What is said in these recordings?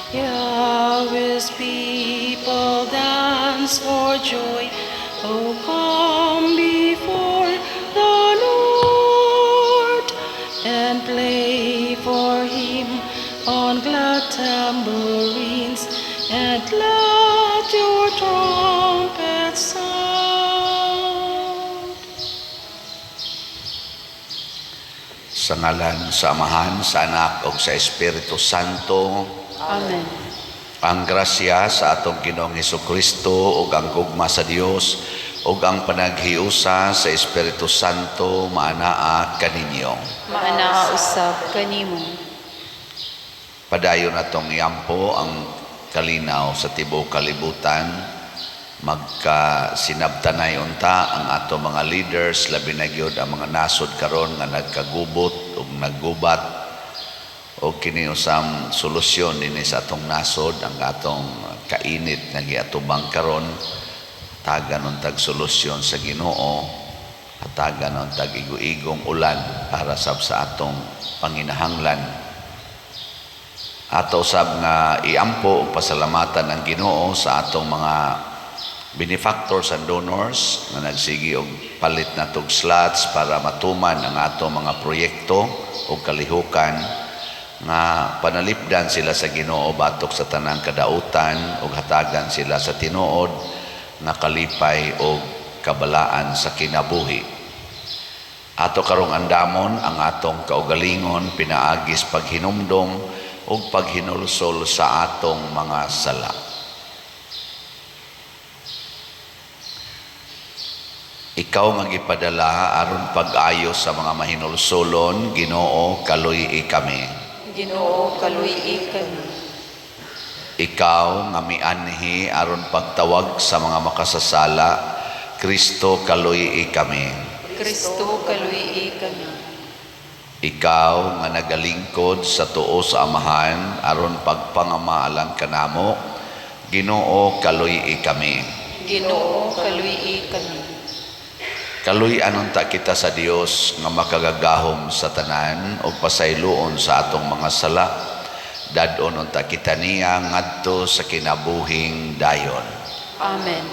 Yahweh's people dance for joy. Oh, come before the Lord and play for him on glad tambourines, and let your trumpets sound. Sa ngalan sa Amahan, sa Anak, o sa Espiritu Santo. Amen. Ang grasya sa atong Ginoong Hesukristo ug ang gugma sa Dios ug ang panaghiusa sa Espiritu Santo maanaa kaninyo. Maanaa usab kanimo. Padayon natong iampo ang kalinaw sa tibuok kalibutan. Magkasinabtanay unta ang ato mga leaders, labi na gyud ang mga nasod karon nga nagkagubot ug naggubat o kini usam solusyon dinhi sa atong nasod, ang atong kainit nga giatubang karon. Tagan untag solusyon sa Ginoo, hatagan untag igo-igong ulan para sa atong panginahanglan. Ato usab nga iampo ug pasalamatan ang Ginoo sa atong mga benefactors and donors na nagsigi og palit na tog slots para matuman ang atong mga proyekto o kalihukan, nga panalipdan sila sa Ginoo batok sa tanang kadautan ug hatagan sila sa tinuod nga kalipay o kabalaan sa kinabuhi. Ato karong andamon ang atong kaugalingon pinaagis paghinumdom ug paghinulsol sa atong mga sala. Ikaw nga gipadala aron pag-ayo sa mga mahinulsolon, Ginoo, kaluy-i kami. Ginoo, kaluy-i kami. Ikaw nga mianhi aron pagtawag sa mga makasasala, Kristo, kaluy-i kami. Kristo, kaluy-i kami. Ikaw nga nagalingkod sa tuo sa Amahan aron pagpangamaalang kanamo, Ginoo, kaluy-i kami. Ginoo, kaluy-i kami. Kaluy anunta kita sa Dios nga makagagahom sa tanan o pasayloon sa atong mga sala. Dadon unta kita niya ngadto sa kinabuhing dayon. Amen.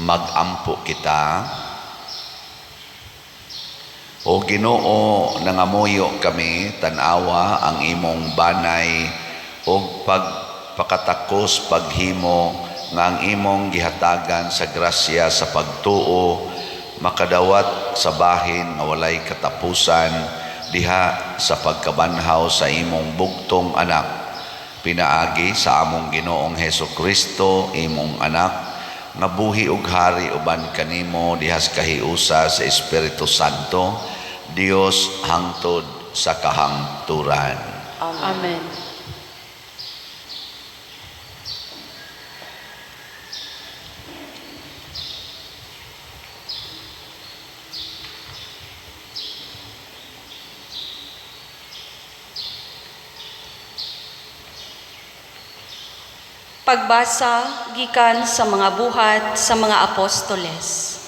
Magampo kita. O Ginoo, nangamuyo kami tanawa ang imong banay o pagpakatakos paghimo nga ang imong gihatagan sa grasya sa pagtuo makadawat sa bahin nga walay katapusan diha sa pagkabanhaw sa imong bugtong anak, pinaagi sa among Ginoong Hesukristo, imong anak, nga buhi ug hari uban kanimo diha sa kahiusa sa Espiritu Santo, Dios hangtod sa kahangturan. Amen. Pagbasa gikan sa mga buhat sa mga apostoles.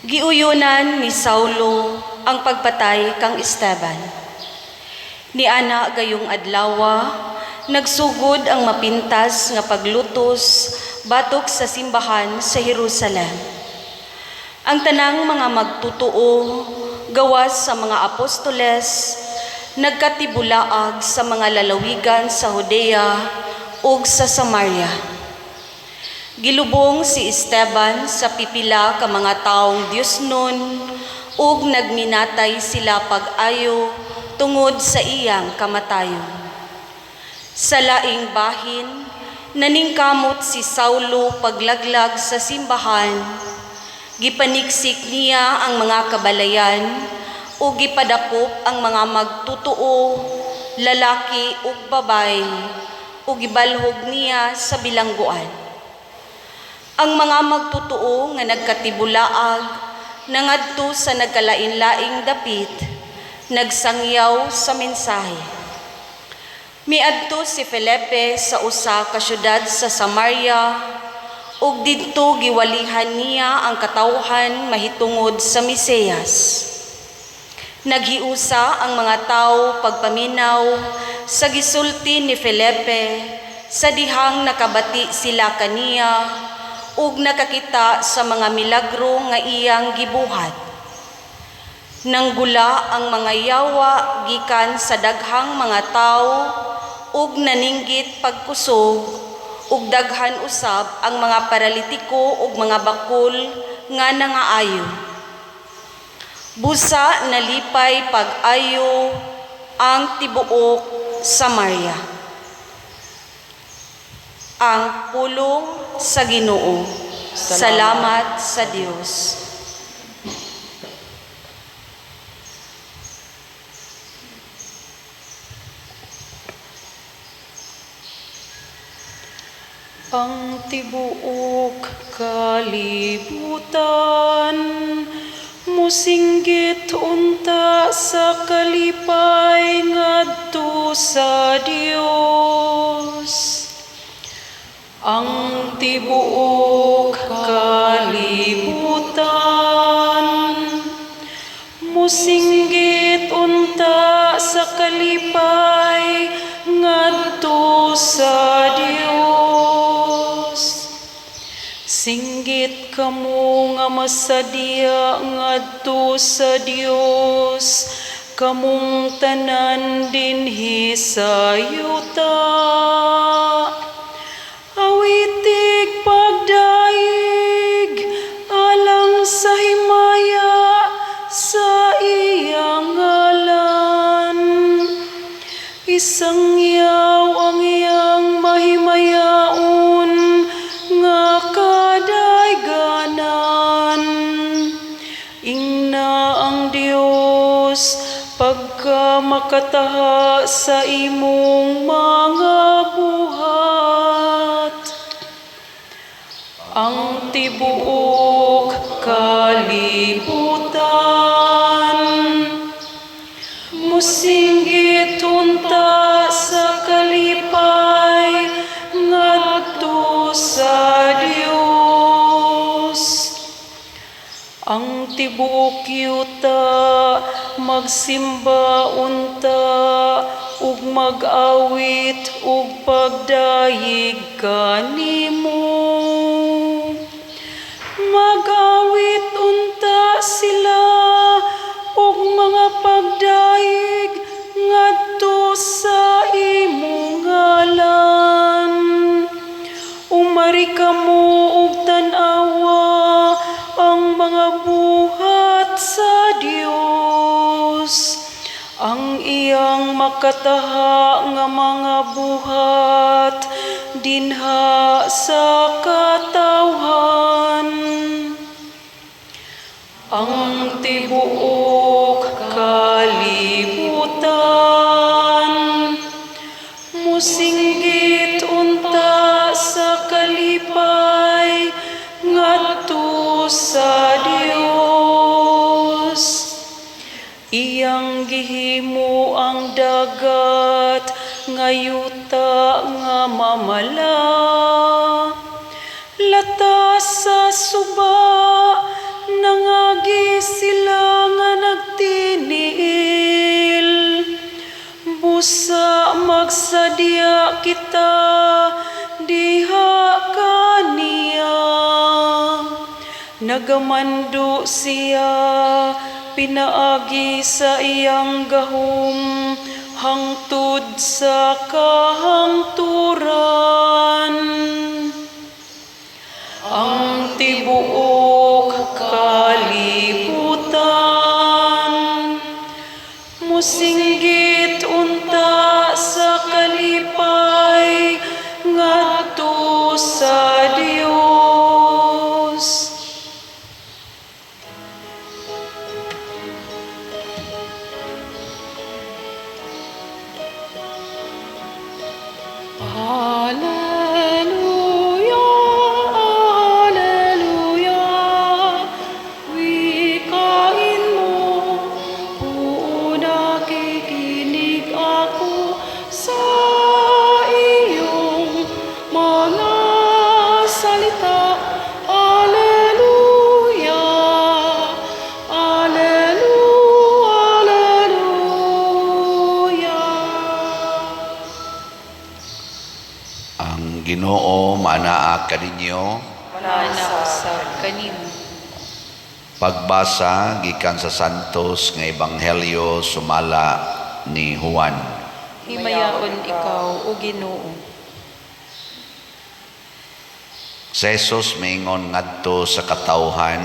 Giuyunan ni Saulo ang pagpatay kang Esteban. Ni ana gayong adlawa, nagsugod ang mapintas nga paglutos batok sa simbahan sa Jerusalem. Ang tanang mga magtutuo gawas sa mga apostoles nagkatibulaag sa mga lalawigan sa Judea ug sa Samaria. Gilubong si Esteban sa pipila ka mga taong Diosnon ug nagminatay sila pag-ayo tungod sa iyang kamatayon. Sa laing bahin, naningkamot si Saulo paglaglag sa simbahan. Gipaniksik niya ang mga kabalayan ug gipadakop ang mga magtutuo, lalaki ug babay, ug gibalhog niya sa bilangguan. Ang mga magtutuo nga nagkatibulaag nangadto sa nagkalain-laing dapit, nagsangyaw sa mensahe. Miadto si Felipe sa usa ka syudad sa Samaria ug didto giwalihan niya ang katawhan mahitungod sa Mesiyas. Naghiusa ang mga tao pagpaminaw sa gisulti ni Felipe sa dihang nakabati sila kaniya ug nakakita sa mga milagro nga iyang gibuhat. Nanggula ang mga yawa gikan sa daghang mga tao ug naninggit pagkusog ug daghan usab ang mga paralitiko ug mga bakol nga nangaayo. Busa nalipay pag-ayo ang tibuok Samaria. Ang pulong sa Ginoo. Salamat sa Dios. Ang tibuok kalibutan musinggit unta sa kalipay ngadto sa Dios. Ang tibuok kalibutan musinggit unta sa kalipay ngadto sa Dios. Singgit kamo nga masadya ngadto sa Dios, kamong tanan dinhi sa yuta. Awitig pagdaig alang sa himaya sa iyang ngalan. Isang yaw ang iyang mahimayaon nga kadayganan. Ingna ang Dios pagka makataha sa imong mga buhat. Ang tibuok kalibutan musinggit unta sa kalipay ngadto sa Dios. Ang tibuok yuta magsimba unta ug mag-awit ug pagdayeg kanimo. Mag-awit unta sila ug mga pagdayeg ngadto sa imong ngalan. Umari kamo ug tan-awa ang mga buhat sa Dios. Ang iyang makataha nga mga buhat dinha sa katawhan. Ang tibuok kalibutan musinggit unta sa kalipay ngadto sa Dios. Iyang gihimo ang dagat nga yuta nga mamala. Latas sa suba nangagi sila nga nagtiniil. Busa magsadya kita diha kaniya. Nagamando siya pinaagi sa iyang gahom hangtod sa kahangturan. Ang tibuok kalibutan musinggit unta sa kalipay ngadto sa Dios. Hallelujah, hallelujah. Wikain mo, buo nakikinig ako sa iyong mga salita. Hallelujah, hallelujah, Ang Ginoo manaa kaninyo. Wala na usab kanimo. Pagbasa gikan sa Santos nga Ebanghelyo sumala ni Juan. Himayaon ikaw o Ginoo. Si Jesus maingon ngadto sa katawhan,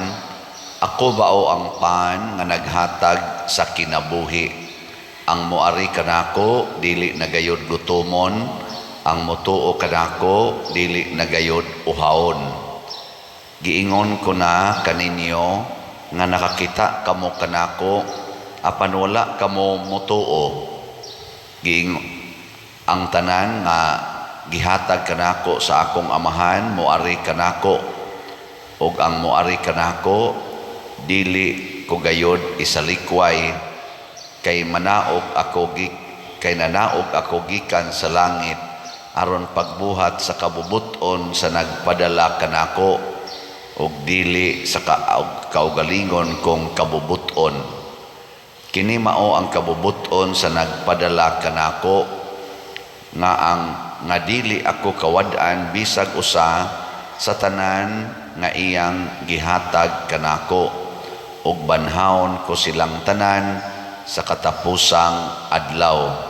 ako bao ang pan nga naghatag sa kinabuhi. Ang moari kanako dili nagayod gutomon, ang motuo kanako dili nagayod uhaon. Giingon ko na kaninyo nga nakakita kamo kanako apan wala kamo motuo. Ang tanan nga gihatag kanako sa akong amahan moari kanako, ug ang moari kanako dili ko gayod isalikway kay nanaog ako gikan sa langit aron pagbuhat sa kabubuton sa nagpadala kanako ug dili sa kaugalingon kong kabubuton. Kini mao ang kabubuton sa nagpadala kanako nga dili ako kawad-an bisag usa sa tanan nga iyang gihatag kanako ug banhawon ko silang tanan sa katapusang adlaw.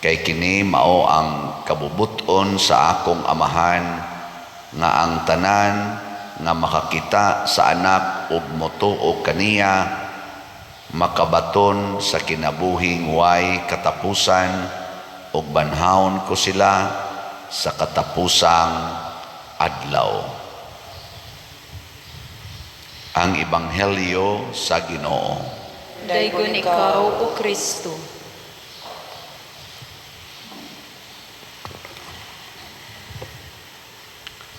Kay kini mao ang kabubuton sa akong amahan nga ang tanan nga makakita sa anak ug motuo kaniya makabaton sa kinabuhing way katapusan ug banhawon ko sila sa katapusang adlaw. Ang Ebanghelyo sa Ginoo. Daygon ikaw o Kristo.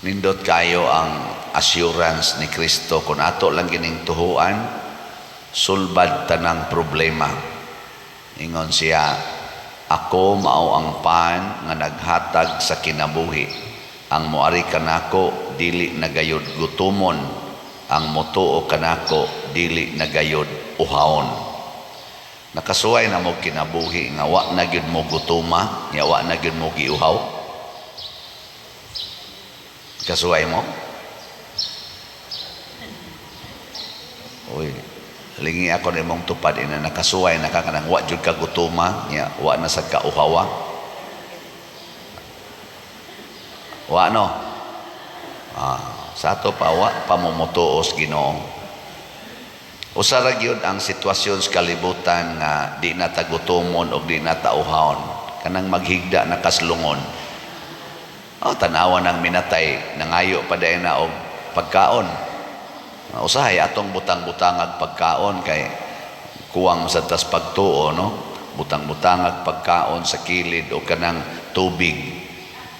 Nindot kayo ang assurance ni Kristo kung ato lang gining tuhuan, sulbad tanang problema. Ingon siya, ako mao ang pan nga naghatag sa kinabuhi. Ang moari kanako dili nagayod gutumon, ang motuo kanako dili nagayod uhaon. Nakasuway na mo kinabuhi nga wa na gyud mo gutuma, nga wa na gyud mo giuhaw. Kasuway mo? Uy, lingi ako na imong tupad ina nakasuway na ka kanang wa jud ka gutuma, nya wa na sad ka uhawa. Wa no? Sa ato pa wa pamomotuos Ginoo. Usa ra gyud ang sitwasyon sa kalibutan nga di na tagutumon o di na tauhawon, kanang maghigda na kaslungon. Tanawa ng minatay, nangayo pa dahil na og pagkaon. Usahay atong butang-butangag pagkaon kay kuwang sa tas pagtuo, no? Butang-butangag pagkaon sa kilid o kanang tubig.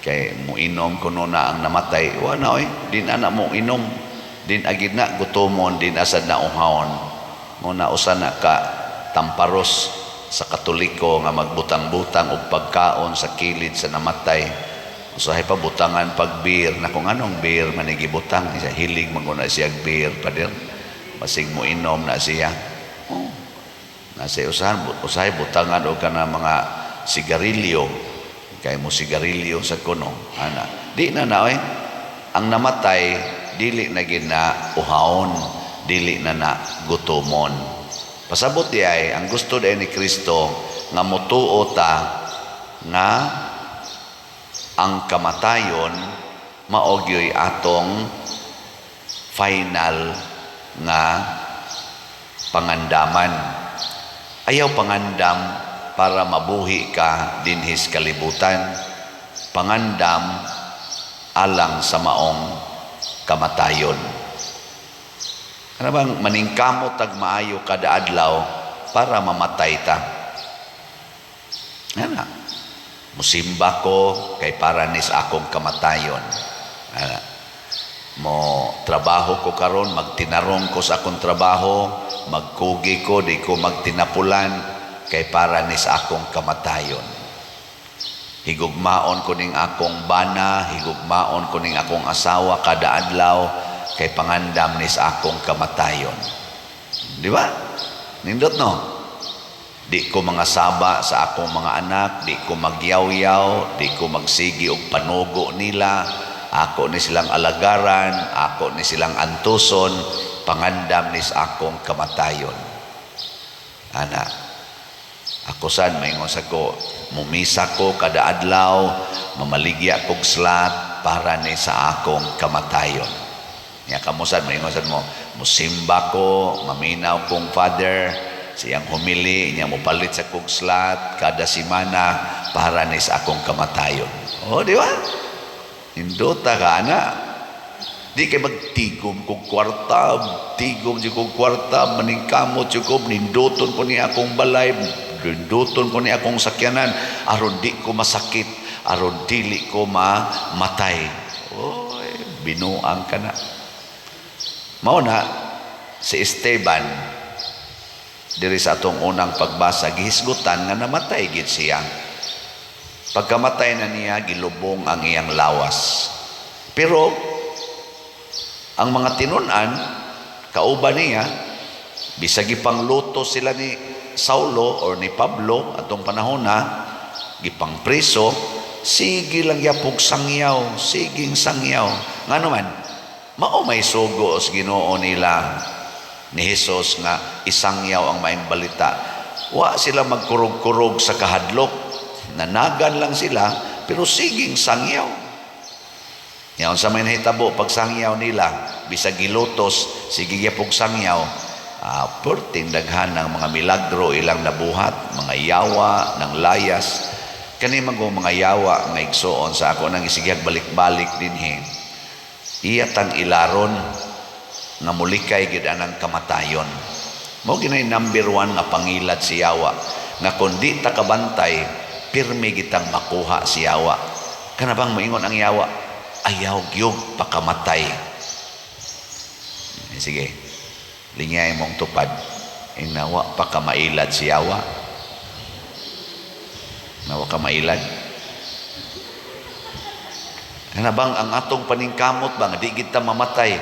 Kay muinom kuno na ang namatay. Wa na oy, din ana mo inom. Din agid na gutomon, din asad na uhawon. Muna usa na ka tamparos sa Katoliko nga magbutang-butang og pagkaon sa kilid sa namatay. Usahay pa butangan pag beer na kung anong beer manigibutang siya hilig maguna siya beer pader masig mo inom na siya nasa usahay butangan o ka na mga sigarilyo kay mo sigarilyo sa kuno ana di na oy ang namatay dili na gina uhaon dili na gutomon pasabot di ay ang gusto day ni Kristo nga motuo ta nga ang kamatayon maogyoy atong final nga pangandaman. Ayaw pangandam para mabuhi ka dinhis kalibutan. Pangandam alang sa maong kamatayon. Ano bang maningkamot tag maayo kada adlaw para mamatay ta? Ano? Musimba ko kay para nis akong kamatayon. Mo trabaho ko karon, magtinarong ko sa akong trabaho, magkugi ko, di ko magtinapulan kay para nis akong kamatayon. Higugmaon ko ning akong bana, higugmaon ko ning akong asawa kada adlaw kay pangandam nis akong kamatayon. Di ba? Nindot no? Di ko mga saba sa akong mga anak, di ko magyaw-yaw, di ko magsigi og panugo nila. Ako ni silang alagaran, ako ni silang antuson, pangandam ni sa akong kamatayon. Ana, ako sad maingon sa ko, mumisa ko kada adlaw, mamaligya kog slat para ni sa akong kamatayon. Nya kamo sad maingon sad mo, musimba ko, maminaw kong Father, siyang humili, niya mo palit sa kong slat kada simana para ni sa akong kamatayon. O, di ba? Indota ka, ana. Di kay magtigom kong kwarta, tigom di kong kwarta, maningkamot ko, ninduton ko ni akong balay, ninduton ko ni akong sakyanan, aron di ko masakit, aron dili ko mamatay. Oy, binuang ka na. Mao na, si Esteban, diri sa atong unang pagbasa, gihisgutan nga namatay gid siya. Pagkamatay na niya, gilubong ang iyang lawas. Pero ang mga tinunan, kauban niya, bisag ipangluto sila ni Saulo or ni Pablo atong panahon na, gipang preso, sige lang yapog sangyaw, siging sangyaw. Nga naman, mao may sugo sa Ginoo nila ni Jesus nga isangyaw ang maayong balita. Wa sila magkurog-kurog sa kahadlok, nanagan lang sila, pero siging sangyaw. Yan sa may nahitabo, pag sangyaw nila, bisag gilutos, sige yapog sangyaw, perting daghan ng mga milagro ilang nabuhat, mga yawa ng layas. Kani mga yawa nga igsuon sa ako nang isigyag balik-balik dinhi. Iyatang ilaron nga mulikay gid anang kamatayon. Mao ginay number 1 nga pangilad si yawa, nga kundi ta kabantay, pirmi gitang makuha si yawa. Kana bang moingon ang yawa? Ayaw gyud pakamatay. Sige, lingay mong tupad. Inawa pa ka mailad si yawa. Nawa ka mailad. Kana bang ang atong paningkamot bang di kita mamatay?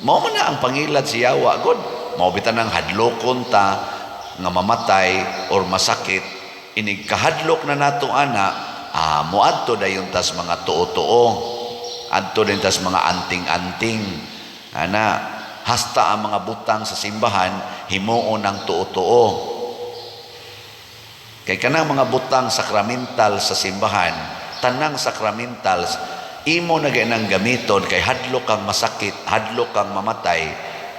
Mao man na ang pangilad si yawa god. Mao bitan ang hadlokon ta nga mamatay or masakit. Inig kahadlok na nato ana, moadto dayon tas mga tuo-tuo. Adto din tas mga anting-anting. Ana, hasta ang mga butang sa simbahan himuon ng tuo-tuo. Kay kanang mga butang sakramental sa simbahan, tanang sakramentals imo na ganang gamiton kay hadlok kang masakit, hadlok kang mamatay,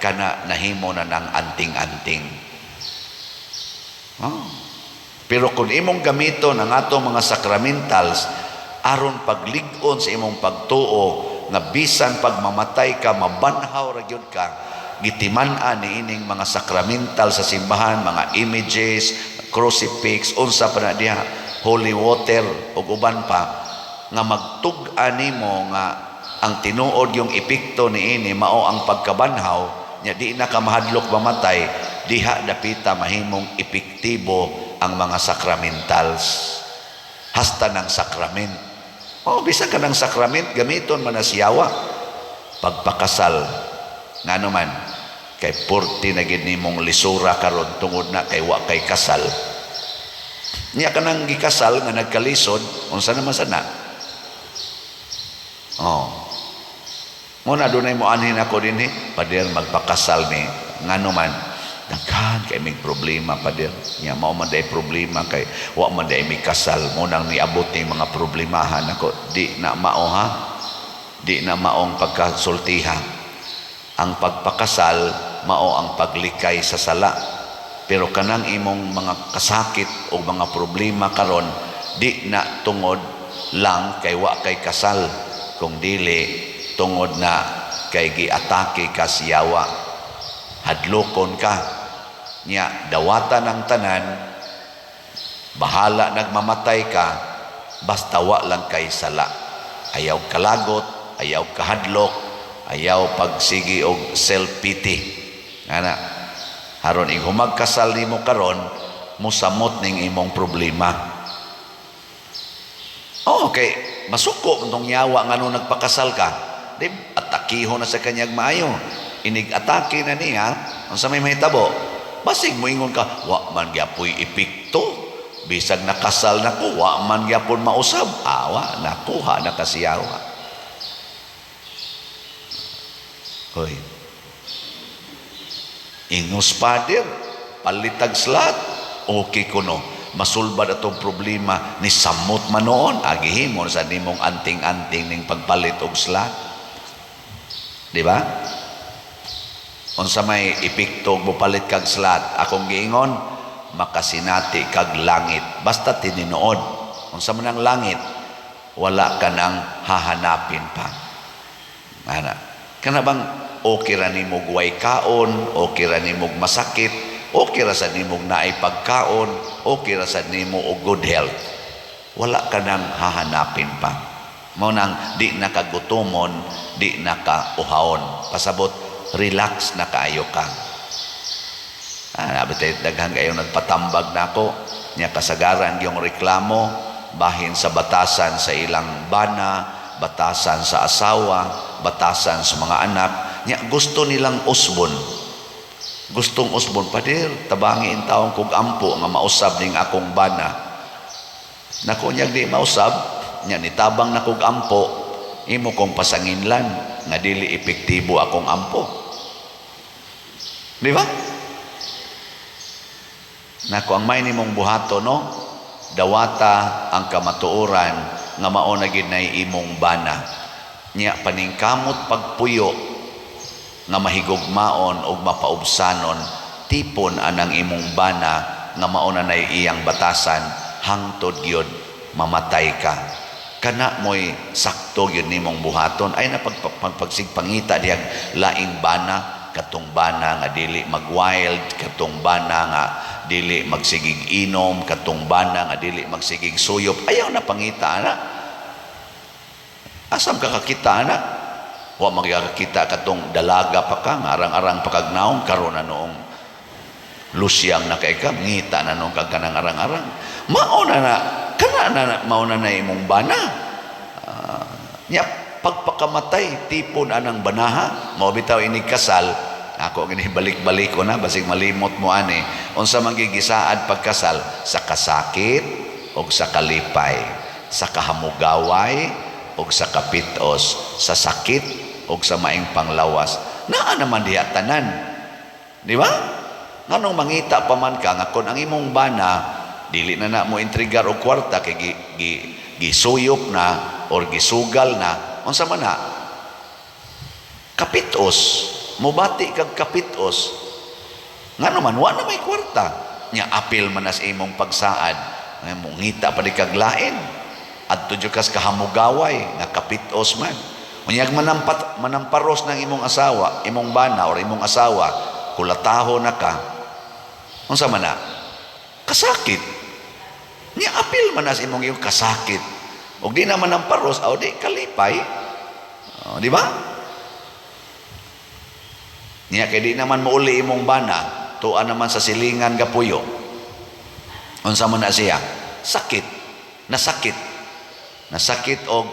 kana nahimo na ng anting-anting. Pero kung imong gamiton ang atong mga sakramentals aron paglig-on sa imong pagtuo nga bisan pagmamatay ka mabanhaw ra gyud ka, gitiman-an ni ining mga sakramental sa simbahan, mga images, crucifix, unsa pa na diha, holy water ug uban pa, nga magtug-an nimo nga ang tinuod yung epekto niini mao ang pagkabanhaw nya di na ka mahadlok mamatay, diha dapita mahimong epektibo ang mga sakramentals. Hasta ng sakrament. Bisa ka ng sakrament, gamiton man na siyawa. Pagpakasal, nga naman, kay purti na gid nimong lisura karon tungod na kay wa kay kasal. Niya ka nang gikasal nga nagkalisod, unsa naman sana? Muna dunay mo anhin ako dinhi, pader magpakasal ni nga naman. Daghan kay may problema pader. Nya mao man day problema kay wa man day may kasal. Mo nang niabot ning mga problemahan ako. Di na mao ha. Di na maong pagkasultiha. Ang pagpakasal mao ang paglikay sa sala. Pero kanang imong mga kasakit o mga problema karon di na tungod lang kay wa kay kasal, kung dili tungod na kay giatake ka siyawa, hadlokon ka nya, dawatan ng tanan, bahala nagmamatay ka, basta wa lang kay sala. Ayaw kalagot, ayaw kahadlok, ayaw pagsigi og self-pity. Ana, haron ing humagkasal nimo karon, musamot ning imong problema. Okay, masuko itong yawa nga nung nagpakasal ka. Di, atakiho na sa kanyang maayo. Inig-atake na niya, ang sa may mahitabo, Basig mo ingon ka, wa man gyapoy epekto. Bisag nakasal na ko, wa man gyapon mausab. Awa, nakuha na kasiyawa. Hoy. Ingos pader, palitag slat. Okay ko no. Masulbad atong problema ni samot man noon. Agihimon sa nimong anting-anting ning pagpalit og slat. Di ba? Unsa may epekto bupalit kag slat, akong giingon makasinati kag langit basta tininood. Unsa man ang langit, wala ka nang hahanapin pa. Ana, kana bang okay ra nimo guway kaon, okay ra nimo masakit, okay ra sa nimo naay pagkaon, okay ra sa nimo og good health. Wala ka nang hahanapin pa. Mao nang di nakagutomon, di nakauhaon. Pasabot relax na kaayo ka. Nabitay daghan kayo nagpatambag nako nya kasagaran yung reklamo bahin sa batasan sa ilang bana, batasan sa asawa, batasan sa mga anak. Nya gusto nilang usbon. Gustong usbon padir tabangi in taong kog ampo nga mausab ning akong bana. Nako nya di mausab nya nitabang na kog ampo imo kong pasanginlan nga dili epektibo akong ampo. Di ba? Nako ang may nimong buhato no, dawata ang kamatuoran nga mao na gid nay imong bana. Nya paningkamot pagpuyo nga mahigugmaon og mapaubsanon, tipon anang imong bana nga mao na nay iyang batasan hangtod gyud mamatay ka. Kana mo'y sakto yun nimong buhaton ay napagsigpangita diyang laing bana, katong bana nga dili mag-wild, katong bana nga dili magsigig inom, katong bana nga dili magsigig suyop. Ayaw na pangita na. Asam ka kakita na? Wa magkakita katong dalaga pa ka, nga arang-arang pakagnaong karon na noong lusyang na kay ka, ngita na noong kagkanang arang-arang. Mauna na kana mauna na imong bana. Nya pagpakamatay tipon anang banaha, mao bitaw ini kasal. Ako gini balik-balik ko na basig malimot mo ani. Unsa man gigisaad pagkasal sa kasakit og sa kalipay, sa kahamugaway og sa kapitos, sa sakit og sa maing panglawas. Naa naman diha tanan. Di ba? Nganong mangita pa man ka nga kun ang imong bana dili na mo intrigar og kwarta kay gisuyop na or gisugal na, unsa man na kapitos, mubati kag kapitos ngano man wa na may kwarta nya apil man as imong pagsaad mo ngita pa di kag lain adto jud kas kahamugaway nga kapitos man unyag manamparos ng imong asawa, imong bana or imong asawa, kulataho na ka, unsa man na kasakit niya apil man as imong yung kasakit. Og di naman ang paros, o di kalipay. Di ba? Niya kay di naman mauli imong bana, tuan naman sa silingan gapuyo. Unsa man na siya? Sakit. Nasakit. Nasakit og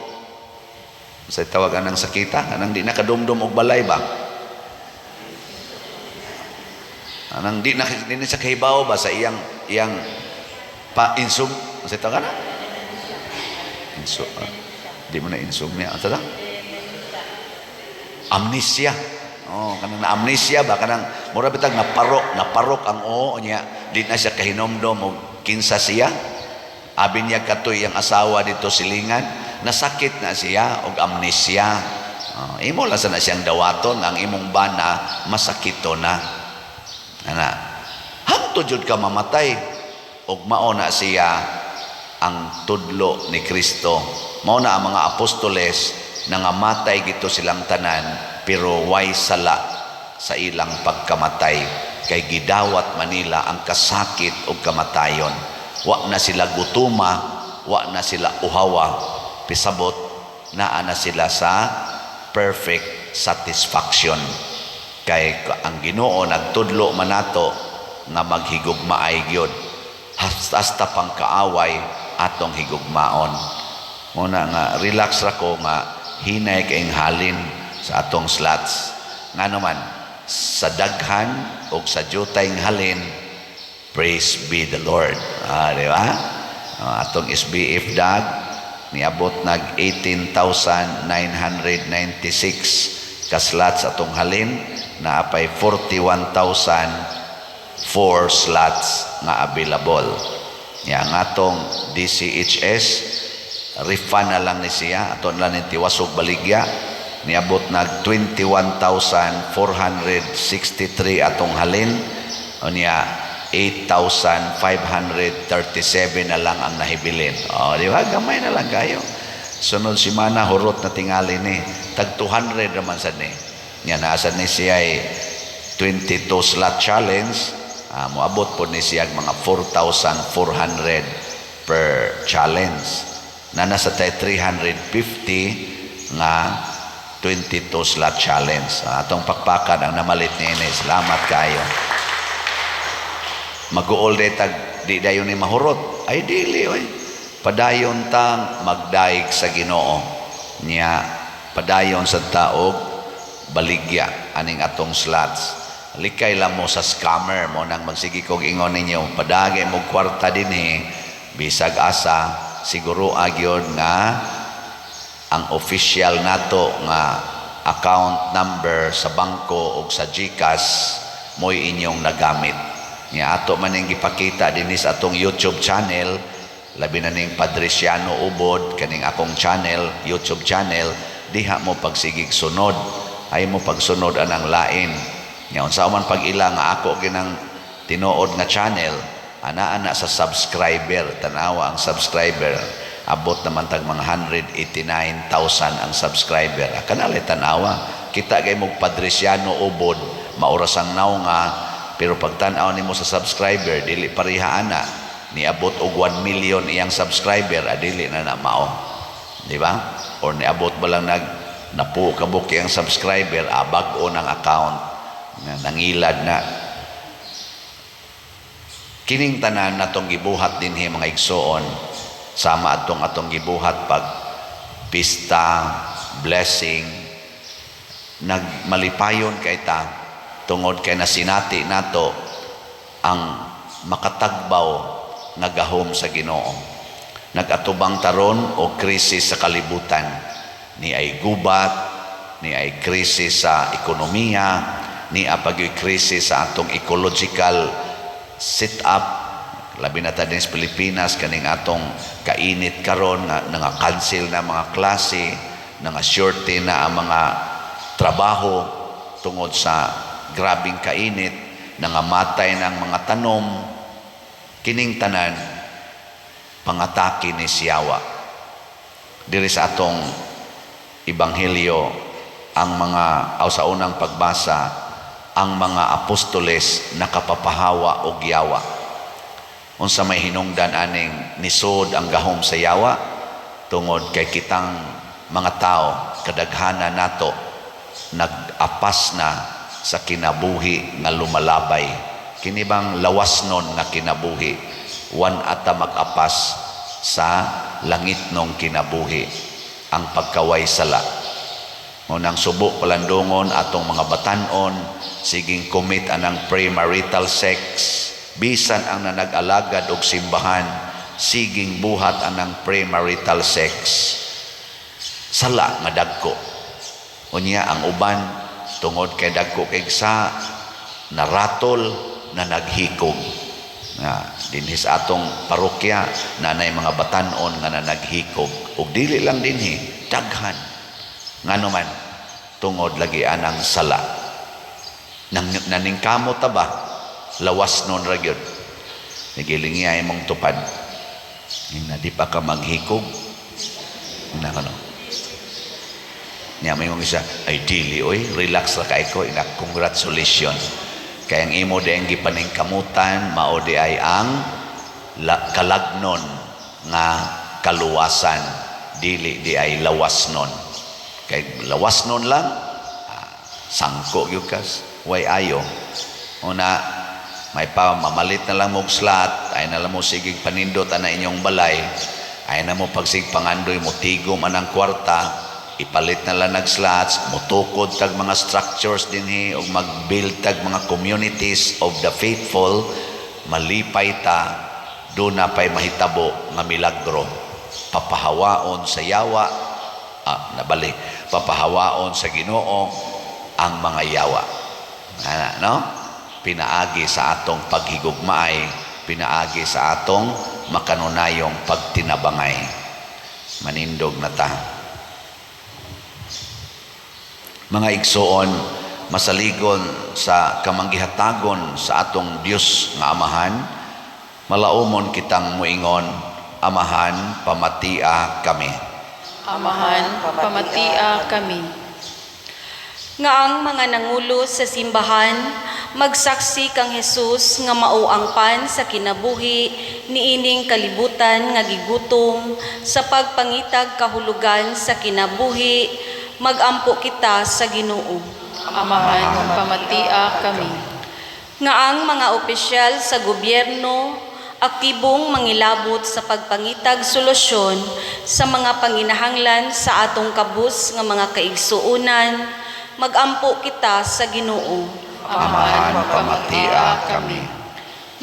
sa tawag anang sakita, anang di nakadumdum og balay ba? Anang di na sa kahibaw ba sa iyang pa-insum, sa ito ka na? Di mo na insomnia. Ano ito? Amnesia. Kanang na amnesia ba? Kanang, mura bitag naparok ang oo niya. Di na siya kahinomdom o kinsa siya. Abi niya katoy ang asawa dito silingan. Nasakit na siya o amnesia. Imo lang sana siyang dawaton. Ang imong bana, masakito na. Hangtod jud ka mamatay. Og mao na siya ang tudlo ni Kristo. Mao na ang mga apostoles nangamatay gito silang tanan pero way sala sa ilang pagkamatay kay gidawat manila ang kasakit og kamatayon. Wa na sila gutuma, wa na sila uhawa, pisabot naa na sila sa perfect satisfaction. Kay ang Ginoo nagtudlo man nato nga maghigugmaay gyud. Hasta pang kaaway atong higugmaon. Muna nga relax ra ko nga hinay kaing halin sa atong slots. Nga naman sa daghan o sa jutay ng halin, praise be the Lord. Di ba? Atong SBF dag, niabot nag 18,996 kaslots atong halin, na apay 41,004 slots nga available. Yang atong DCHS, refund na lang ni siya, aton lang ni tiwasog baligya, niabot nag 21,463 atong halin, o niya 8,537 na lang ang nahibilin. Di ba? Gamay na lang kayo. Sunod simana, hurot na tingali ni. Tag 200 naman sa ni. Yan, nasa ni siya ay 22 slot challenge. Muabot po ni siya mga 4,400 per challenge. Na nasa tayo 350 nga 22 slot challenge. Atong pakpakan ang namalit niya ini. Salamat kayo. Mag-uol tag di dayon ni mahurot. Ay dili oy. Padayon tang magdaig sa Ginoo. Niya padayon sa taog baligya aning atong slots. Likay lang mo sa scammer mo nang magsigi kog ingon ninyo, padagay mo kwarta dinhi bisag asa siguro agyon nga ang official nato nga account number sa bangko o sa GCash mo'y inyong nagamit. Nga ato man yung gipakita dinis atong YouTube channel, labi na ning Padresiano Ubod, kaning akong channel, YouTube channel, diha mo pagsigig sunod, ay mo pagsunod anang lain. Nga unsa man pag ila nga ako ginang tinuod nga channel, ana sa subscriber, tanawa ang subscriber, abot naman tag mga 189,000 ang subscriber. Kanalay tanawa, kita kay mo Padresiano Ubod, maurasang naw nga, pero pagtanaw nimo sa subscriber, dili pareha ana, niabot og 1 million iyang subscriber, dili na mao. Di ba? Or niabot ba lang napuo kabuk iyang subscriber, bag-o ng account, nangilad na. Kining tanan natong gibuhat dinhi mga igsoon, sama atong gibuhat pag pista, blessing, nagmalipayon kay ta tungod kay nasinati nato ang makatagbaw nga gahom sa Ginoo. Nagatubang taron o krisis sa kalibutan, ni ay gubat, ni ay krisis sa ekonomiya, ni apagyoy krisis sa atong ecological setup, labi na ta din sa Pilipinas, kaning atong kainit karon nga cancel na mga klase, nga shorty na ang mga trabaho tungod sa grabing kainit, nangamatay ng mga tanom. Kining tanan pangatake ni Siyawa. Diri sa atong ebanghelyo, ang mga sa unang pagbasa, ang mga apostoles nakapapahawa og yawa. Unsa may hinungdan aning nisod ang gahom sa yawa, tungod kay kitang mga tao kadaghana nato nag-apas na sa kinabuhi nga lumalabay. Kini bang lawasnon nga kinabuhi, wan ata mag-apas sa langit nung kinabuhi, ang pagkaway sala. Ngunang subo palandungon atong mga batanon, siging commit anang premarital sex, bisan ang nanag-alagad og simbahan, siging buhat anang premarital sex. Sala nga dagko. Unya ang uban tungod kay dagko kay sa naratol na naghikog. Dinhis atong parokya nanay mga batanon nga naghikog, ug dili lang dinhi daghan ngano man tungod lagi anang sala. Naningkamot ta ba lawas non ra gyud, nagilingya imong tupad na di pa ka maghikog na ano niya may mong isa, ay dili oy, relax ra kay ko, congratulations. Kaya ang imo di ang gipaningkamutan, mao di ay ang kalagnon nga kaluwasan, dili di ay lawasnon. Kay lawasnon lang, sangko yung kas, way ayo. Una, may pa mamalit na lang mong slot, ay na lang mo sigig panindot na inyong balay, ay na mo pagsig pangandoy mo tigom anang kwarta, ipalit na lang nag-slots, mutukod tag mga structures dinhi o mag-build tag mga communities of the faithful, malipay ta, doon na pa'y mahitabo nga milagro. Papahawaon sa yawa, papahawaon sa Ginoo ang mga yawa. No? Pinaagi sa atong paghigugmaay, pinaagi sa atong makanunayong pagtinabangay. Manindog na ta. Mga igsoon, masaligon sa kamanggihatagon sa atong Dios nga Amahan, malaumon kitang muingon, Amahan, pamatia kami. Amahan, pamatia kami. Nga ang mga nangulo sa simbahan, magsaksi kang Hesus nga mao ang pan sa kinabuhi, niining kalibutan nga gigutom, sa pagpangitag kahulugan sa kinabuhi, magampo kita sa Ginoo. Amahan, pamatia kami. Nga ang mga opisyal sa gobyerno, aktibong mangilabot sa pagpangitag solusyon sa mga panginahanglan sa atong kabus nga mga kaigsuunan, magampo kita sa Ginoo. Amahan, pamatia kami.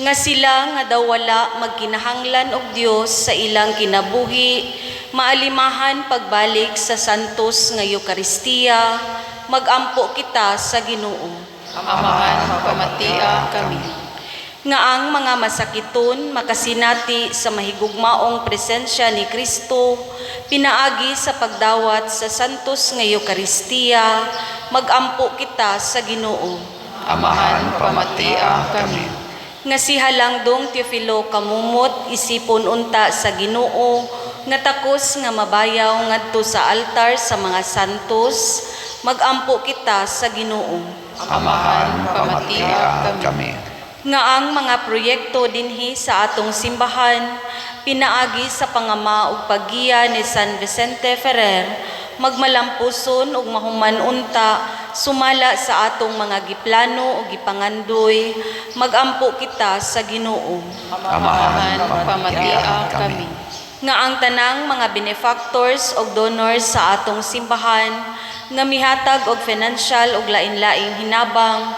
Nga sila nga daw wala magkinahanglan og Dios sa ilang kinabuhi, maalimahan pagbalik sa santos nga Eukaristiya, magampo kita sa Ginoo. Amahan, pamatia kami. Nga ang mga masakiton makasinati sa mahigugmaong presensya ni Kristo, pinaagi sa pagdawat sa santos nga Eukaristiya, magampo kita sa Ginoo. Amahan, pamatia kami. Nga si Halangdong Teofilo kamumot isipon unta sa Ginoo, nga takos nga mabayaw ngadto sa altar sa mga santos, magampo kita sa Ginoo. Amahan, pamatia kami. Nga ang mga proyekto dinhi sa atong simbahan, pinaagi sa pangama ug paggiya ni San Vicente Ferrer, magmalampuson ug mahuman unta, sumala sa atong mga giplano ug gipangandoy, magampo kita sa Ginoo. Amahan, pamatia kami. Nga ang tanang mga benefactors ug donors sa atong simbahan, nga mihatag og financial ug lain-laing hinabang,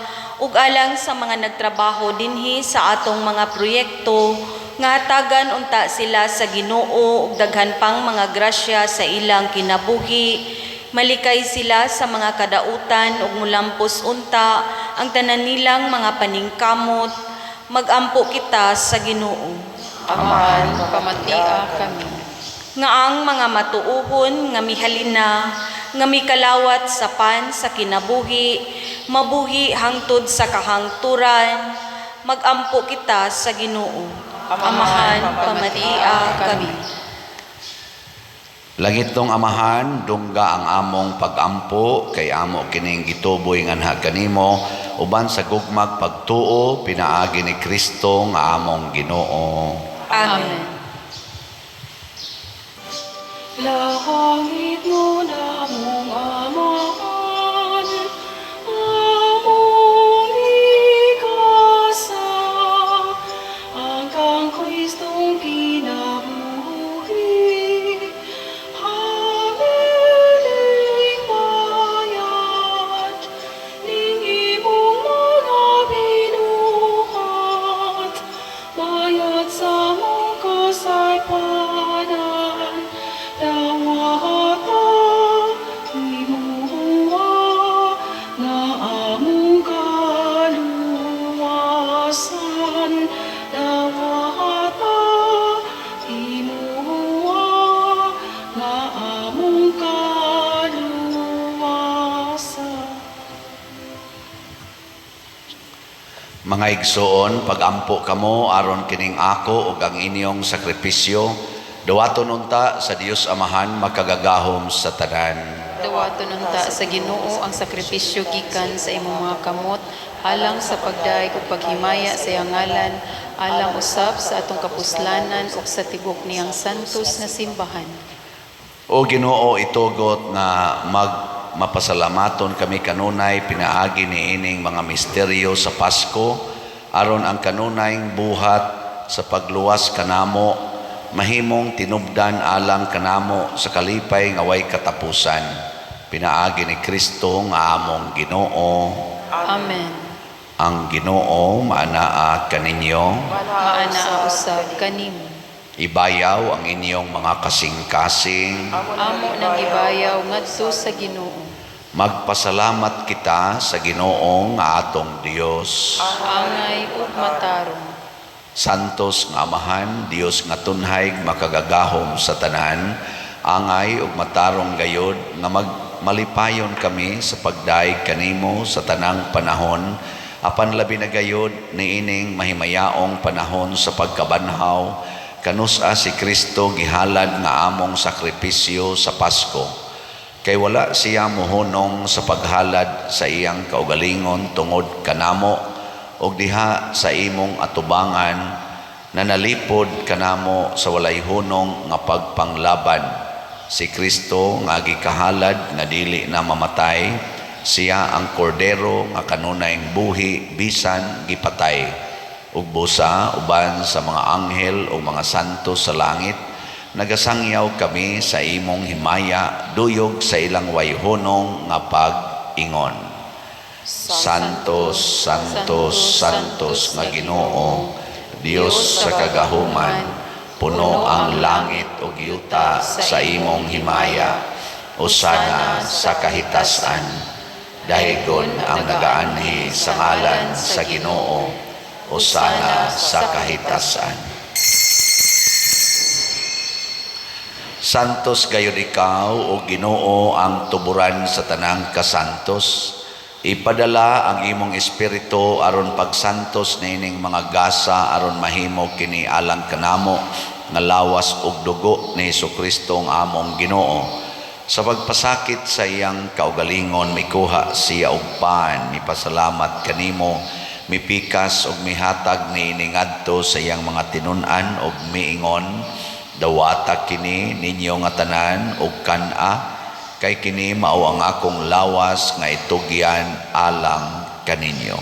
ug alang sa mga nagtrabaho dinhi sa atong mga proyekto, nga hatagan unta sila sa Ginoo ug daghan pang mga grasya sa ilang kinabuhi, malikay sila sa mga kadautan ug mulampos unta ang tanan nilang mga paningkamot, magampo kita sa Ginoo. Amahan, pamatia kami. Nga ang mga matuuhon nga mihalina, nga mikalawat sa pan sa kinabuhi, mabuhi hangtod sa kahangturan, magampo kita sa Ginoo. Amahan, pamatia kami. Langit tong Amahan, dungga ang among pagampo, kay amo kining gituboy nga anha kanimo, uban sa gugmag pagtuo, pinaagi ni Kristo nga among Ginoo. Amen. Langit mo na mong Amahan, among ikasa, hanggang Kristong kinabuhi, hamiling bayat, ning imong mga binuhat, bayat sa mong kasaypanan, dawata imuha nga among kaluwasan, dawata imuha nga among kaluwasan. Mga igsoon, pagampo kamo aron kining ako ug ang inyong sakripisyo, dawaton unta sa Dios Amahan makagagahom sa tanan. Dawaton unta sa Ginoo ang sakripisyo gikan sa imong mga kamot, alang sa pagdaig ug paghimaya sa iyang ngalan, alang usab sa atong kapuslanan ug sa tibok niyang santos nga simbahan. O Ginoo, itugot nga mapasalamaton kami kanunay pinaagi ni ining mga misteryo sa Pasko, aron ang kanunayng buhat sa pagluwas kanamo mahimong tinubdan alang kanamo sa kalipay nga way katapusan. Pinaagi ni Kristo nga among Ginoo. Amen. Ang Ginoo maanaa kaninyo. Maana usab kanimo. Ibayaw ang inyong mga kasing-kasing. Amo nang gibayaw ngadto sa Ginoo. Magpasalamat kita sa Ginoo nga atong Dios. Angay ug matarong. Santos nga Amahan, Dios nga tunhay makagagahom sa tanan, angay ug matarong gayod nga malipayon kami sa pagdaig kanimo sa tanang panahon, apan labi na gayod niining mahimayaong panahon sa pagkabanhaw, kanusa si Kristo gihalad nga among sakripisyo sa Pasko. Kay wala siya mohunong sa paghalad sa iyang kaugalingon tungod kanamo, og diha sa imong atubangan na nalipod kanamo sa walay hunong nga pagpanglaban. Si Kristo nga gikahalad nga dili na mamatay, siya ang kordero nga kanunayng buhi bisan gipatay. Ug busa uban sa mga anghel o mga santo sa langit, nagasangyaw kami sa imong himaya duyog sa ilang wayhunong nga pag-ingon. Santos, Santos, Santos nga Ginoo, Dios sa kagahuman, puno ang langit ug yuta sa imong himaya. Hosana sa kahitasan. Dahigon ang nagaanhi sa ngalan sa Ginoo. Hosana sa kahitasan. Santos gayud ikaw o Ginoo ang tuburan sa tanang kasantos. Ipadala ang imong espiritu aron pagsantos nining mga gasa aron mahimo kini alang kanamo nga lawas ug dugo ni Hesukristo ang among Ginoo. Sa pagpasakit sa iyang kaugalingon mikuha siya og pan, mipasalamat kanimo, mipikas ug mihatag niini ngadto sa iyang mga tinun-an ug miingon, dawata kini ninyo nga tanan ug kan-a, kay kini mao ang akong lawas nga itugyan alang kaninyo.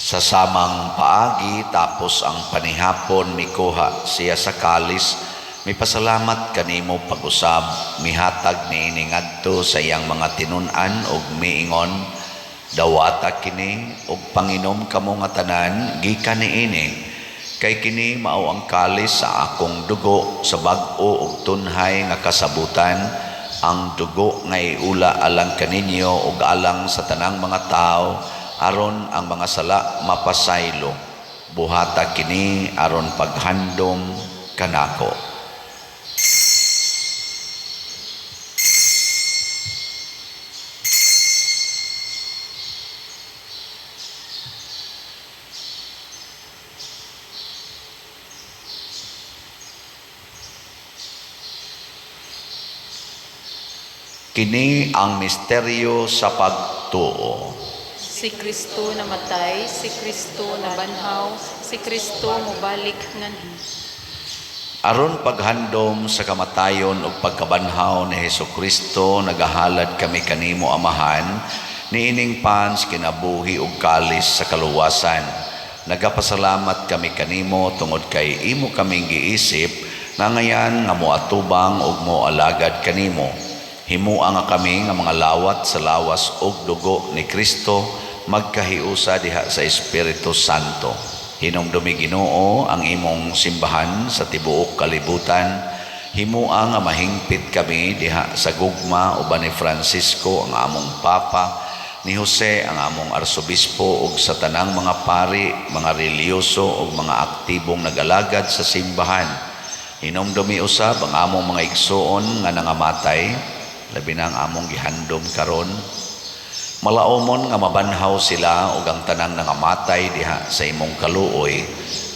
Sa samang paagi tapos ang panihapon mikuha siya sa kalis, mipasalamat kanimo pag-usab, mihatag niini ngadto sa iyang mga tinun-an ug miingon, dawata kini ug panginom kamo nga tanan gikan niini, kay kini mao ang kalis sa akong dugo sa bag-o ug tunhay nga kasabutan, ang dugo nga iula alang kaninyo ug alang sa tanang mga tao, aron ang mga sala mapasaylo. Buhata kini aron paghandom kanako. Kini ang misteryo sa pagtuo. Si Kristo namatay, si Kristo nabanhaw, si Kristo mobalik nganhi. Aron paghandom sa kamatayon ug pagkabanhaw ni Hesukristo, nagahalad kami kanimo Amahan, niining pans kinabuhi ug kalis sa kaluwasan. Nagapasalamat kami kanimo tungod kay imo kaming giisip na ngayan nga moatubang ug moalagad kanimo. Himua nga kami nga mga lawat sa lawas ug dugo ni Kristo, magkahiusa diha sa Espiritu Santo. Hinumdumi Ginoo ang imong simbahan sa tibuok kalibutan. Himua nga mahingpit kami diha sa gugma uban ni Francisco ang among Papa, ni Jose ang among Arsobispo ug sa tanang mga pari, mga reliyoso ug mga aktibong nagalagad sa simbahan. Hinumdumi usab ang among mga igsoon nga nangamatay, labi na ang among gihandom karon. Malaomon nga mabanhaw sila ug ang tanang nangamatay diha sa imong kaluoy,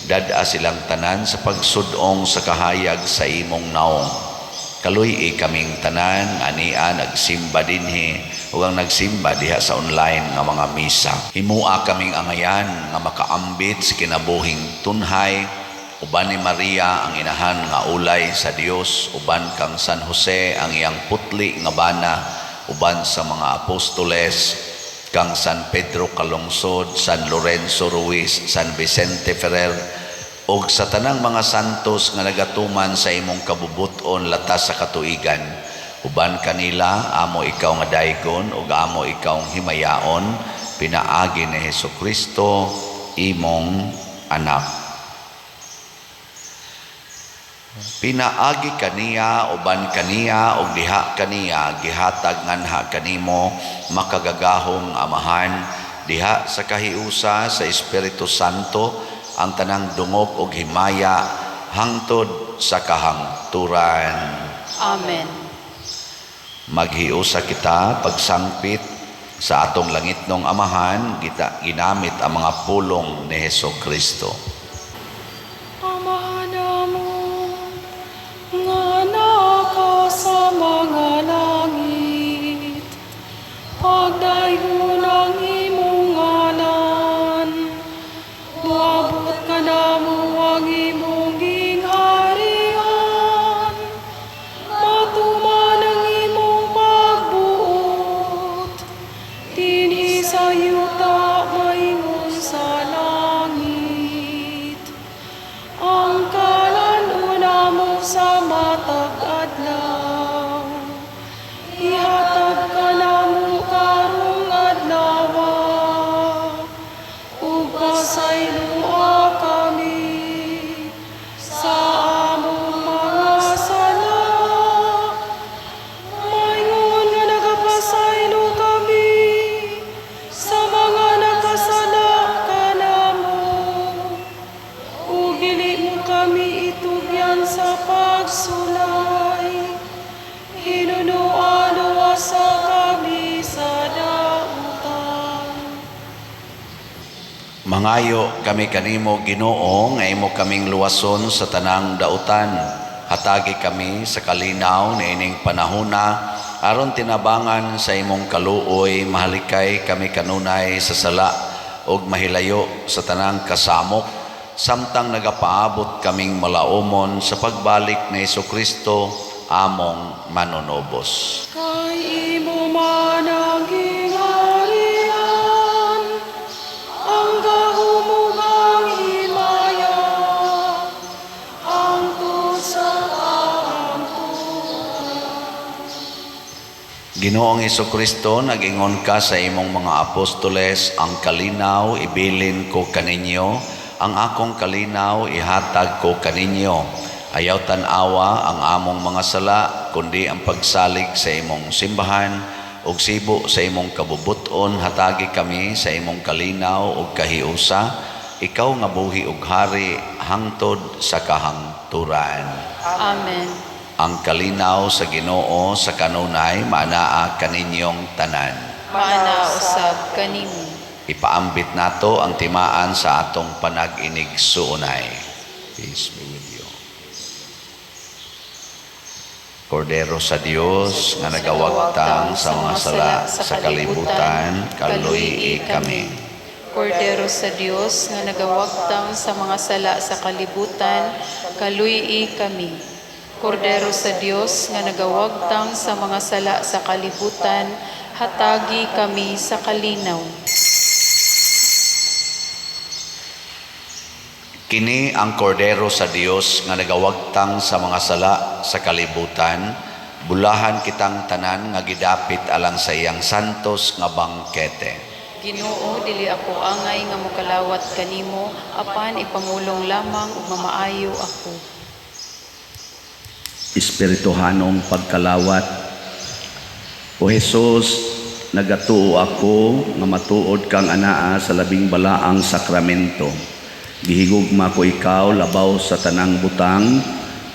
dad-a silang tanan sa pagsudong sa kahayag sa imong naong. Kaluy kaming tanan ania nagsimba dinhi ug ang nagsimba diha sa online nga mga misa. Himua kaming angayan nga makaambit sa kinabuhing tunhay uban ni Maria ang inahan nga ulay sa Dios, uban kang San Jose ang iyang putli nga bana, uban sa mga apostoles, kang San Pedro Calungsod, San Lorenzo Ruiz, San Vicente Ferrer, ug sa tanang mga santos nga nagatuman sa imong kabubuton latas sa katuigan, uban kanila amo ikaw nga daygon ug amo ikaw himayaon, pinaagi ni Hesukristo imong anak. Pinaagi kaniya, uban kaniya, ug diha kaniya, gihatag nganha kanimo, makagagahong amahan, diha sa kahiusa sa Espiritu Santo, ang tanang dungog ug himaya, hangtod sa kahangturan. Amen. Maghiusa kita pagsangpit sa atong langitnong amahan, ginamit ang mga pulong ni Hesukristo. Ama namon, nga naka sa mga langit, pagdayon ang imong ngalan, moabot ka namo ang imong gingharian, matuman ang imong pagbuot, dinhi sa yuta maingon sa langit. Ang kalan-una mo sa matag adlaw, ihatag ka namo karong adlaw, ug pasaylua kami sa among mga sala, maingon nga nagapasaylo kami sa mga nakasala kanamo. Ug dili mo kami itugyan sa pagsulay, hinunuan sa kami sa dautan. Mangayo kami kanimo Ginoo nga imo kaming luwason sa tanang dautan. Hatagi kami sa kalinaw na ining panahona aron tinabangan sa imong kaluoy, mahalikay kami kanunay sa sala ug mahilayo sa tanang kasamok, samtang nagapaabot kaming malaumon sa pagbalik ni Hesukristo among manunobos. Kay imo man ang gingharian, ang gahumugang himaya, hangtod sa Ginoong Hesukristo, nag-ingon ka sa imong mga apostoles, ang kalinaw ibilin ko kaninyo, ang akong kalinaw ihatag ko kaninyo. Ayaw tanawa ang among mga sala, kundi ang pagsalig sa imong simbahan, ug sibo sa imong kabubuton, hatagi kami sa imong kalinaw ug kahiusa, ikaw nga buhi ug hari, hangtod sa kahangturan. Amen. Ang kalinaw sa Ginoo sa kanunay maanaa kaninyong tanan. Maana usab kanimo. Ipaambit nato ang timaan sa atong panag-inig suunay. Peace be with you. Kordero sa Dios nga nagawagtang sa mga sala sa kalibutan, kaluyi kami. Kordero sa Dios nga nagawagtang sa mga sala sa kalibutan, kaluyi kami. Kordero sa Dios nga nagawagtang sa mga sala sa kalibutan, hatagi kami sa kalinaw. Kini ang kordero sa Dios nga nagawagtang sa mga sala sa kalibutan, bulahan kitang tanan nga gidapit alang sa iyang santos nga bangkete. Ginoo, dili ako angay nga mokalawat kanimo, apan ipangulong lamang ug mamaayo ako. Espirituhanong pagkalawat. O Jesus, nagatuo ako nga matuod kang anaa sa labing balaang sakramento. Gihigugma ko ikaw labaw sa tanang butang,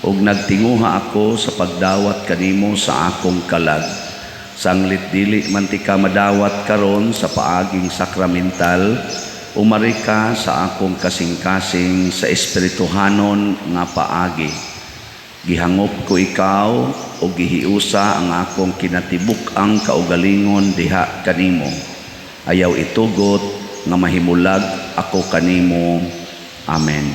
ug nagtinguha ako sa pagdawat kanimo sa akong kalag. Sanglit dili man ti ka madawat karon sa paaging sakramental, umari ka sa akong kasing-kasing sa espirituhanon nga paagi. Gihangop ko ikaw o gihiusa ang akong kinatibuk ang kaugalingon diha kanimo. Ayaw itugot nga mahimulag ako kanimo. Amen.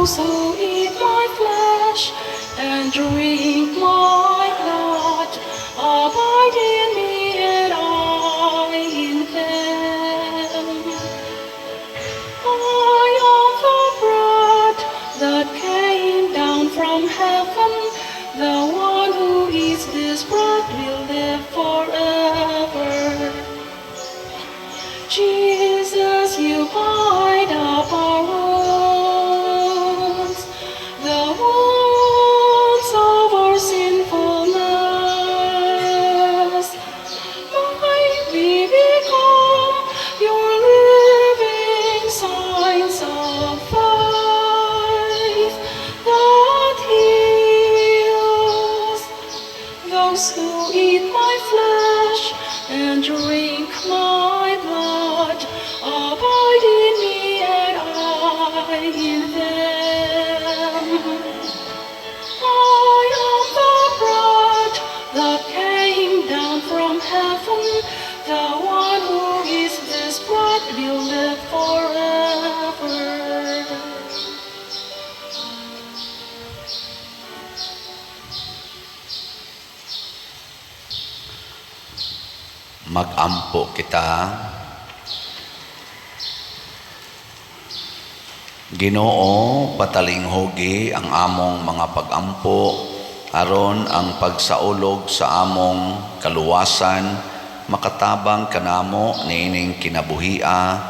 those who eat my flesh and drink my blood abide in me and I in them. I am the bread that came down from heaven. The one who eats this bread will live forever. Jesus, you bind up our wounds, the wounds of our sinfulness. Might we become your living signs of faith that heals those who eat my flesh and drink my blood, abide in me and I in them. I am the bread that came down from heaven. The one who eats this bread will live forever. Mag-ampo kita. Ginoo, patalinghogi ang among mga pag-ampo aron ang pagsaulog sa among kaluwasan makatabang kanamo niining kinabuhia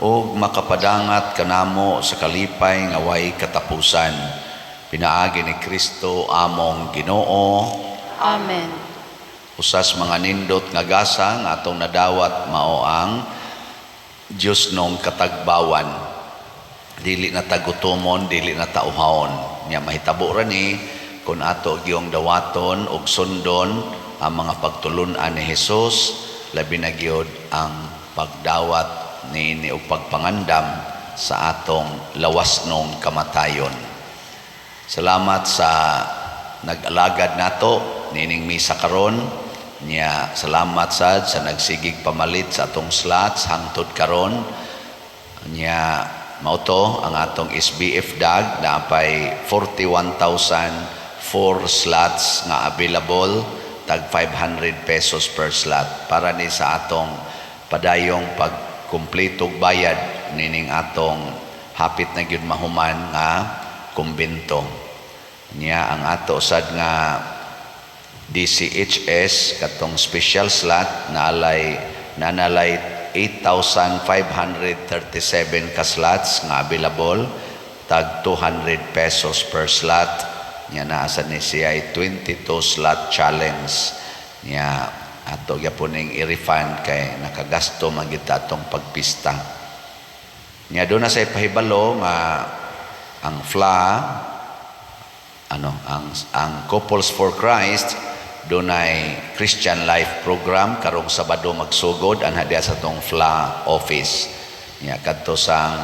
o makapadangat kanamo sa kalipay nga way katapusan. Pinaagi ni Kristo among Ginoo. Amen. Usas mga nindot nga gasa nga atong nadawat mao ang Diyos nung katagbawan. Dili na tagutomon, dili na tauhawon. Nya mahitabo ra ni kung ato giyong dawaton og sundon ang mga pagtulunan ni Hesus, labi na gyud ang pagdawat niini og pagpangandam sa atong lawasnong kamatayon. Salamat sa nag-alagad nato nining misa karon. Nya salamat sad sa nagsigig pamalit sa atong slots hangtod karon. Nya mao to ang atong SBF DAG na apay 41,004 slots nga available, tag 500 pesos per slot para ni sa atong padayong pagkumpletog bayad nining atong hapit na gyud mahuman nga kumbento. Nya ang ato sad nga DCHS katong special slot nanalay 8,537 ka slots nga available, tag 200 pesos per slot. Nya naa sa ni siya 22 slot challenge. Nya ato gyaponing i-refund kay nakagasto man gyud atong pagpista. Nya do na say pahibalo nga ang FLA ang Couples for Christ dunay Christian Life Program karong Sabado magsugod anha diha sa tong FLA office. Nya kadto sang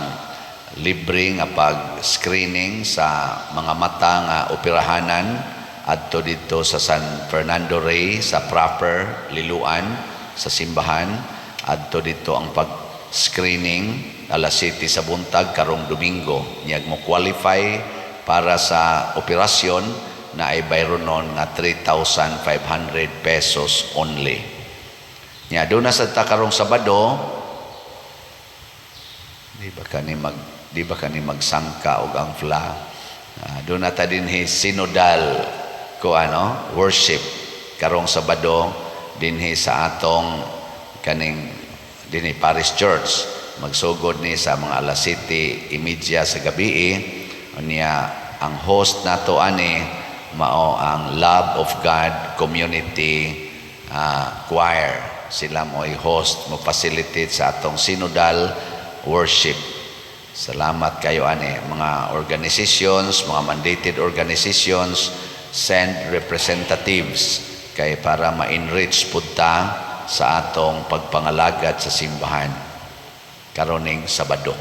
libre nga pag-screening sa mga mata nga operahanan adto dito sa San Fernando Rey sa proper Liluan sa simbahan. Adto dito ang pag-screening alas 7 sa buntag karong Domingo. Nya mo qualify para sa operasyon na ay bayronon nga 3,500 pesos only. Nya doon na sa karong Sabado, di ba kani magsangka og ang FLA? Doon na ta dinhi sinodal worship karong Sabado dinhi sa atong kaning dinhi Parish Church. Magsugod ni sa mga alas 7:30 sa gabi. Unya ang host nato ani mao ang Love of God Community Choir. Sila mo'y host, mo facilitate sa atong synodal worship. Salamat kayo ani mga organizations, mga mandated organizations, send representatives kay para ma-enrich punta sa atong pagpangalagad sa simbahan karoning Sabado.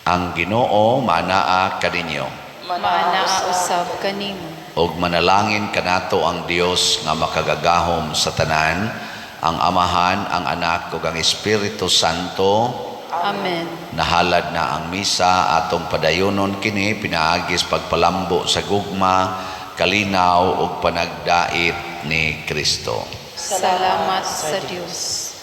Ang Ginoo manaa kaninyo. Manaa usab kanimo. Og manalangin kanato ang Dios nga makagagahom sa tanan, ang Amahan, ang Anak ug ang Espiritu Santo. Amen. Nahalad na ang misa, atong padayonon kini pinaagis pagpalambo sa gugma, kalinaw ug panagdait ni Kristo. Salamat sa Dios.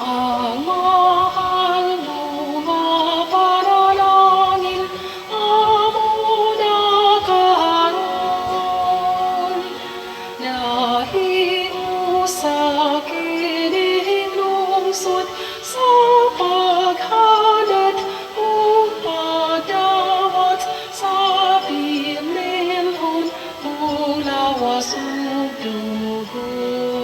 Ang mahal mo nga panalangin, amo na karon. Nahiu sa kining lungsod sa paghadat o pagdawat sa pinilhon, tulawas ug dugo.